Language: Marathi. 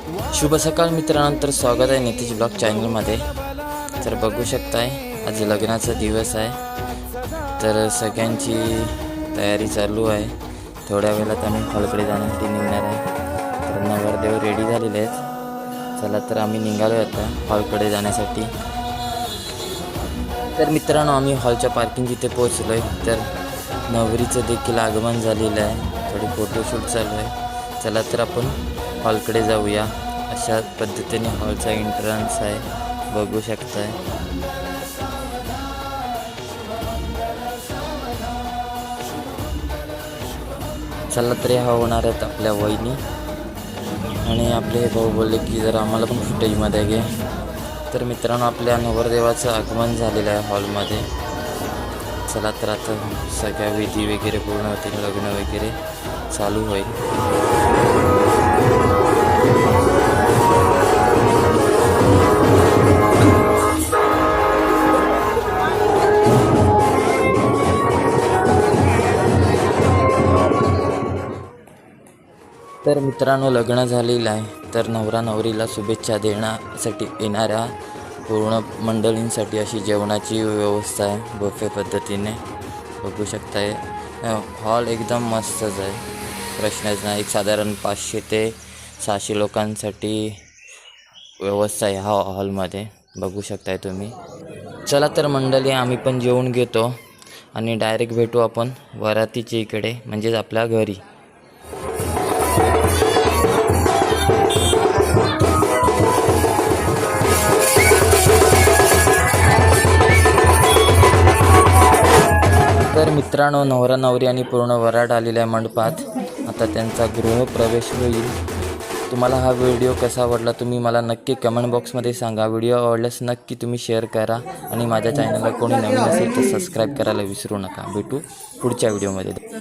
शुभ सकाळ मित्रांनो, तर स्वागत आहे नितीश ब्लॉग चॅनलमध्ये। तर बघू शकताय आज लग्नाचा दिवस आहे, तर सगळ्यांची तयारी चालू आहे। थोड्या वेळात आम्ही हॉलकडे जाण्यासाठी निघणार आहे। तर नवरदेव रेडी झालेले आहेत। चला तर आम्ही निघालो आता हॉलकडे जाण्यासाठी। तर मित्रांनो, आम्ही हॉलच्या पार्किंग जिथे पोहोचलो आहे। तर नवरीचं देखील आगमन झालेलं आहे, थोडी फोटोशूट चालू आहे। चला तर आपण हॉलकडे जाऊया। अशा पद्धतीने हॉलचा एंट्रन्स आहे, बघू शकताय। चला तर ह्या होणार आहेत आपल्या वहिनी, आणि आपले भाऊ बोलले की जर आम्हाला पण फुटेजमध्ये घे। तर मित्रांनो, आपल्या नवरदेवाचं आगमन झालेलं आहे हॉलमध्ये। चला तर आता सगळ्या विधी वगैरे पूर्ण होतील, लग्न वगैरे चालू होईल। तर मित्रांनो, लग्न झालेलं आहे। तर नवरा नवरीला शुभेच्छा देण्यासाठी येणाऱ्या पूर्ण मंडळींसाठी अशी जेवणाची व्यवस्था आहे, बुफे पद्धतीने बघू शकताय। हॉल एकदम मस्तच आहे, प्रश्नच नाही। एक साधारण 500 ते 600 लोकांसाठी व्यवस्था आहे हा हॉलमध्ये, बघू शकताय तुम्ही। चला तर मंडळी, आम्ही पण जेवून घेतो आणि डायरेक्ट भेटू आपण वरातीच्या इकडे, म्हणजेच आपल्या घरी। तर मित्रांनो, नवरा नवरी आणि पूर्ण वरात आलेल्या आहे मंडपात। आता त्यांचा गृहप्रवेश होईल। तुम्हाला हा व्हिडिओ कसा आवडला तुम्ही मला नक्की कमेंट बॉक्समध्ये सांगा। व्हिडिओ आवडल्यास नक्की तुम्ही शेअर करा, आणि माझ्या चॅनलला कोणी नवीन असेल तर सबस्क्राईब करायला विसरू नका। भेटू पुढच्या व्हिडिओमध्ये।